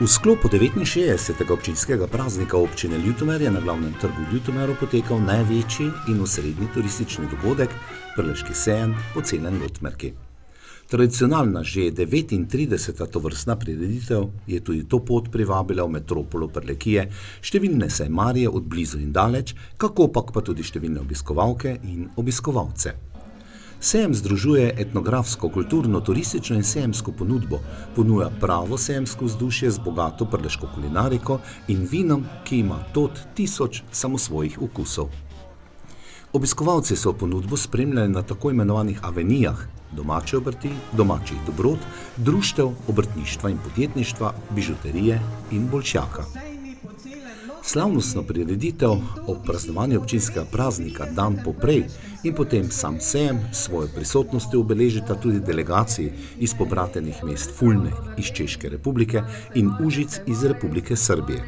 V sklopu 69. občinskega praznika občine Ljutomer je na glavnem trgu v Ljutomeru potekal največji in osrednji turistični dogodek Prleški sejem po celem Lotmerki. Tradicionalna že 39. tovrstna prireditev je tudi to pot privabila v metropolo Prlekije številne sejmarje od blizu in daleč, kakopak pa tudi številne obiskovalke in obiskovalce. Sejem združuje etnografsko, kulturno, turistično in sejemsko ponudbo, ponuja pravo sejemsko vzdušje z bogato prleško kulinariko in vinom, ki ima tot 1000 samosvojih okusov. Obiskovalci so ponudbo spremljali na tako imenovanih avenijah, domače obrti, domačih dobrot, društev, obrtništva in podjetništva, bižuterije in bolšjaka. Slavnostno prireditev ob praznovanju občinskega praznika dan poprej in potem sam sejem svojo prisotnostjo obeležita tudi delegaciji iz pobratenih mest Fulne iz Češke republike in Užic iz Republike Srbije.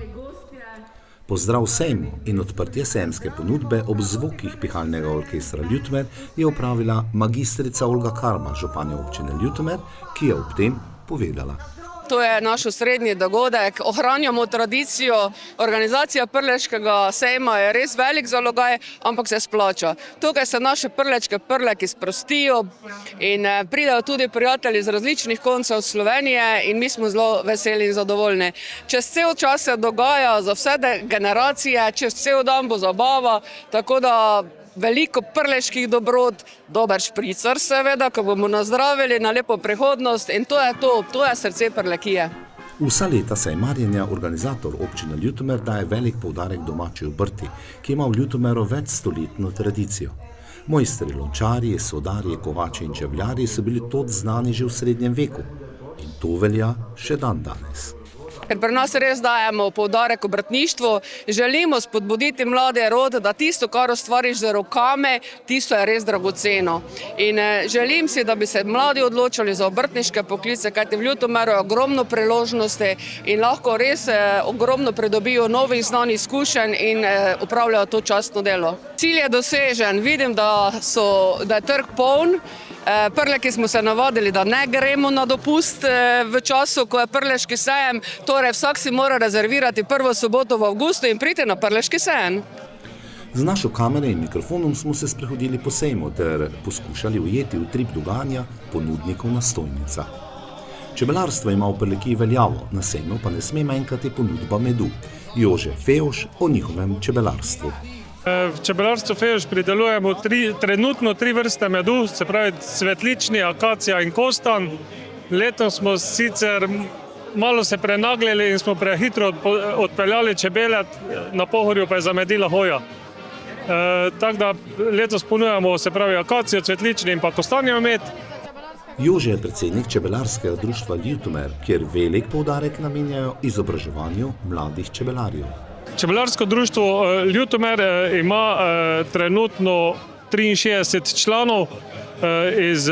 Pozdrav sejmu in odprtje sejemske ponudbe ob zvokih pihalnega orkestra Ljutomer je opravila magistrica Olga Karma, županja občine Ljutomer, ki je ob tem povedala. To je naš osrednji dogodek, ohranjamo tradicijo, organizacija Prleškega sejma je res velik zalogaj, ampak se splača. Tukaj se naše prlečke prleki sprostijo in pridejo tudi prijatelji z različnih koncev Slovenije in mi smo zelo veseli in zadovoljni. Čez cel čas se dogaja za vse generacije, čez cel dan bo zabava, tako da veliko prleških dobrot, dober špricer seveda, ko bomo nazdravili na lepo prihodnost in to je srce Prlekije. Vsa leta sejmarjenja organizator občine Ljutomer daje velik poudarek domači obrti, ki ima v Ljutomeru večstoletno tradicijo. Mojstri lončarji, sodarji, kovači in čevljarji so bili tod znani že v srednjem veku in to velja še dan danes. Ker pri nas res dajemo poudarek obrtništvu, želimo spodbuditi mlade rod, da tisto, kar ustvariš z rokami, tisto je res dragoceno. In želim si, da bi se mladi odločili za obrtniške poklice, kajti v Ljutomeru je ogromno priložnosti in lahko res ogromno pridobijo novih znanj, izkušenj in opravljajo to častno delo. Cilj je dosežen, vidim, da je trg poln. Prleki smo se navadili, da ne gremo na dopust v času, ko je Prleški sejem, torej vsak si mora rezervirati prvo soboto v avgustu in priti na Prleški sejem. Z našo kamero in mikrofonom smo se sprehodili po sejmu ter poskušali ujeti utrip dogajanja ponudnikov na stojnicah. Čebelarstvo ima v Prlekiji veljavo, na sejmu pa ne sme manjkati ponudba medu. Jože Fejoš o njihovem čebelarstvu. V čebelarstvu Fejoš pridelujemo trenutno 3 vrste medu, se pravi cvetlični, akacija in kostan. Letos smo sicer malo se prenaglili in smo prehitro odpeljali čebele, na Pohorju pa je zamedila hoja. Tako da letos ponujamo, se pravi, akacijo, cvetlični in pa kostanjev med. Jože je predsednik čebelarskega društva Ljutomer, kjer velik poudarek namenjajo izobraževanju mladih čebelarjev. Čebelarsko društvo Ljutomer ima trenutno 63 članov iz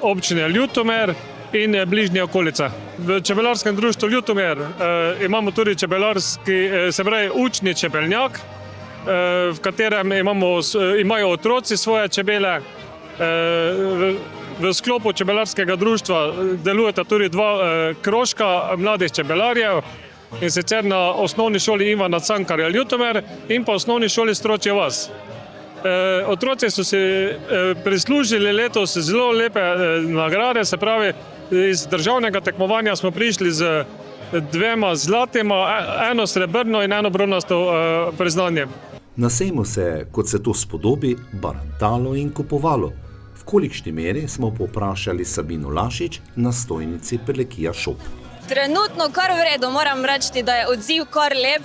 občine Ljutomer in bližnje okolice. V čebelarskem društvu Ljutomer imamo tudi čebelarski, se pravi, učni čebeljak, v katerem imajo otroci svoje čebele. V sklopu čebelarskega društva delujeta tudi 2 krožka mladih čebelarjev, in sicer na osnovni šoli Ivana Cankarja Ljutomer in pa osnovni šoli Stročja vas. Otroci so si prislužili letos zelo lepe nagrade, se pravi, iz državnega tekmovanja smo prišli z 2 zlatima, 1 srebrno in 1 bronasto priznanje. Na sejmu se, kot se to spodobi, barantalo in kupovalo. V kolikšni meri smo povprašali Sabino Lašič na stojnici Prlekija Shop. Trenutno kar v redu, moram reči, da je odziv kar lep.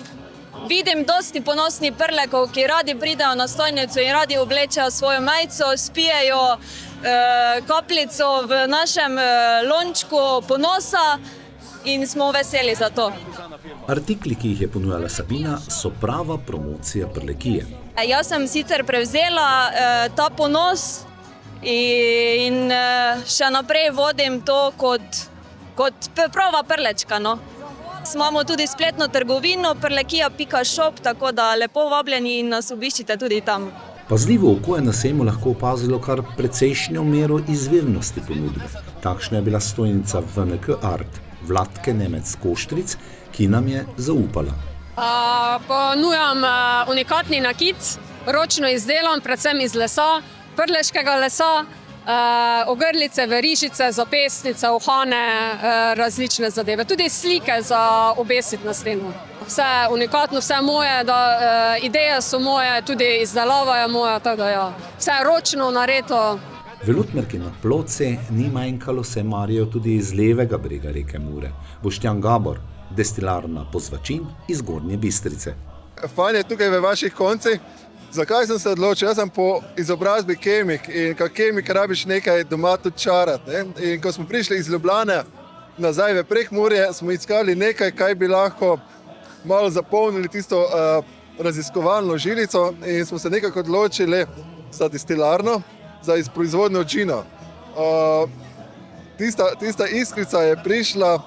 Vidim dosti ponosnih prlekov, ki radi pridejo na stojnico in radi oblečejo svojo majico, spijejo kapljico v našem lončku ponosa in smo veseli za to. Artikli, ki jih je ponujala Sabina, so prava promocija Prlekije. Jaz sem sicer prevzela ta ponos in še naprej vodim to kot prava prlečka, no. Imamo tudi spletno trgovino prlekija.shop, tako da lepo vabljeni in nas obiščite tudi tam. Pazljivo oko je na sejmu lahko opazilo kar precejšnjo mero izvirnosti ponudbe. Takšna je bila stojnica VNK Art, Vlatke Nemec-Koštric, ki nam je zaupala. Ponujam unikatni nakit, ročno izdelan, predvsem iz lesa, prleškega lesa, ogrlice, verižice, zapestnice, uhane, različne zadeve. Tudi slike za obesiti na steno. Vse unikatno, vse moje, ideje so moje, tudi izdelava je moja, tako da ja, vse ročno nareto. V Ljutmerki na Ploce ni manjkalo semarjev tudi iz levega brega reke Mure. Boštjan Gabor, destilarna Pozvačin iz Gornje Bistrice. Fajn je tukaj v vaših koncih. Zakaj sem se odločil? Jaz sem po izobrazbi kemik in kot kemik rabiš nekaj doma tudi čarati. In ko smo prišli iz Ljubljane nazaj v Prekmurje, smo iskali nekaj, kaj bi lahko malo zapolnili tisto raziskovalno žilico in smo se nekako odločili za destilarno, za proizvodnjo džina. Tista iskrica je prišla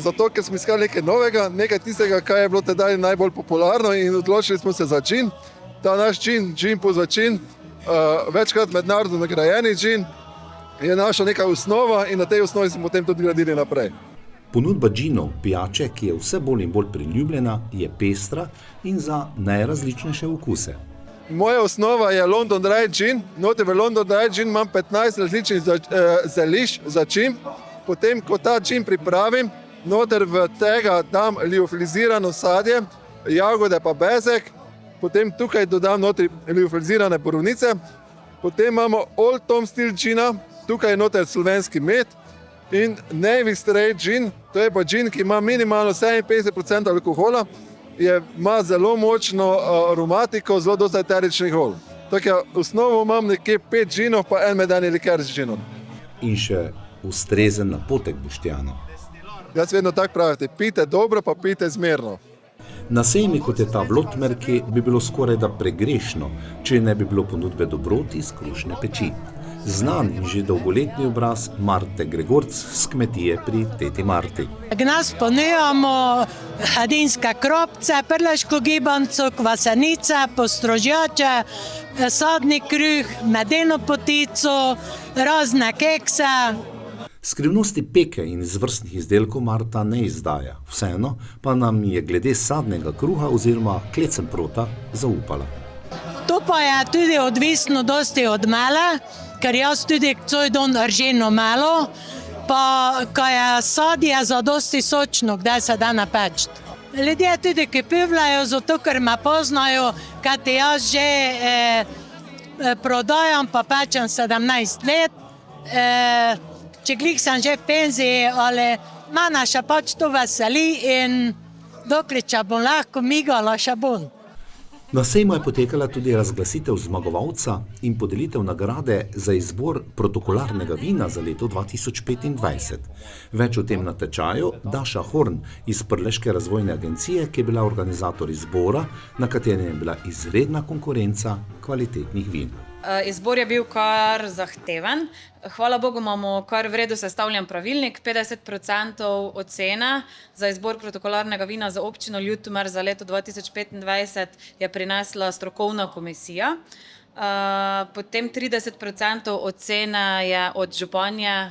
zato, ker smo iskali nekaj novega, nekaj tistega, kar je bilo tedaj najbolj popularno in odločili smo se za džin. Ta naš džin Pozvačin, večkrat mednarodno nagrajeni džin, je naša neka osnova in na tej osnovi smo potem tudi gradili naprej. Ponudba džinov, pijače, ki je vse bolj in bolj priljubljena, je pestra in za najrazličnejše okuse. Moja osnova je London Dry Gin. Note v London Dry Gin imam 15 različnih zelišč za džin. Potem, ko ta džin pripravim, noter v tega dam liofilizirano sadje, jagode pa bezek, potem tukaj dodam notri liofilizirane borovnice, potem imamo Old Tom stil džina, tukaj je noter slovenski med in Navy Straight gin, to je pa džin, ki ima minimalno 57% alkohola, ima zelo močno aromatiko, zelo dosta eteričnih olj. Tako osnovo imam nekje 5 džinov pa en medeni liker z džinom. In še ustrezen napotek Boštjanu. Jaz vedno tako pravite, pijte dobro, pa pijte zmerno. Na sejmi, kot je ta v Ljutmerki, bi bilo skoraj da pregrešno, če ne bi bilo ponudbe dobrot iz krušne peči. Znan in že dolgoletni obraz Marte Gregorc s kmetije pri teti Marti. Nas ponujamo hadinske kropce, prleško gibanco, kvasenice, postrožjače, sadni kruh, medeno potico, razne kekse. Skrivnosti peke in izvrstnih izdelkov Marta ne izdaja, vseeno pa nam je glede sadnega kruha oziroma klecemprota zaupala. To pa je tudi odvisno dosti od mele, ker jaz tudi cel dan rženo melo, pa ko je sadje zadosti sočno, kdaj se da napeči. Ljudje tudi kupujejo, zato ker me poznajo, kajti jaz že prodajam pa pečem 17 let. Če glih sem že v penziji, ali mene še pač to veseli in dokler če bom lahko migala, še bom. Na sejmu je potekala tudi razglasitev zmagovalca in podelitev nagrade za izbor protokolarnega vina za leto 2025. Več o tem natečaju Daša Horn iz Prleške razvojne agencije, ki je bila organizator izbora, na katerem je bila izredna konkurenca kvalitetnih vin. Izbor je bil kar zahteven. Hvala Bogu imamo kar v redu sestavljen pravilnik. 50% ocene za izbor protokolarnega vina za občino Ljutomer za leto 2025 je prinesla strokovna komisija. Potem 30% ocene je od županje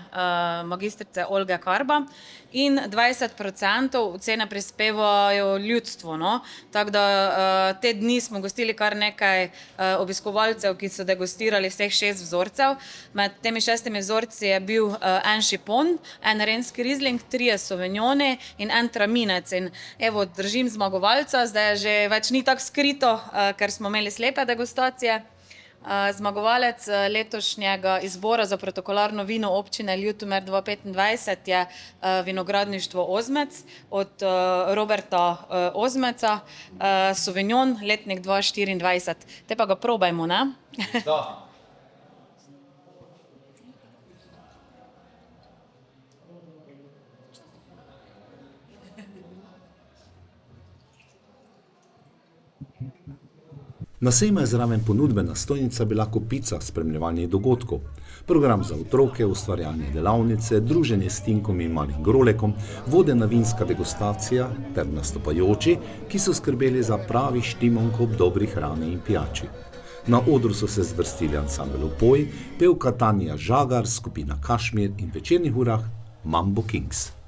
magistrice Olge Karba in 20% ocene prispevajo ljudstvo. No? Tako da te dni smo gostili kar nekaj obiskovalcev, ki so degustirali vseh 6 vzorcev. Med temi 6 vzorci je bil en šipon, en renski rizling, 3 sauvignoni in en traminec. In evo, držim zmagovalca, zdaj je že več ni tako skrito, ker smo imeli slepe degustacije. Zmagovalec letošnjega izbora za protokolarno vino občine Ljutomer 2025 je vinogradništvo Ozmec od Roberta Ozmeca, Sauvignon, letnik 2024. Te pa ga probajmo, ne? Da. Na sejmu je zraven ponudbena stojnica bila kopica spremljevalnih dogodkov. Program za otroke, ustvarjalne delavnice, druženje s Tinkom in Malim Grolekom, vodena vinska degustacija ter nastopajoči, ki so skrbeli za pravi štimonko ob dobri hrani in pijači. Na odru so se zvrstili ansambel Opoj, pevka Tanja Žagar, skupina Kašmir in v večernih urah Mambo Kings.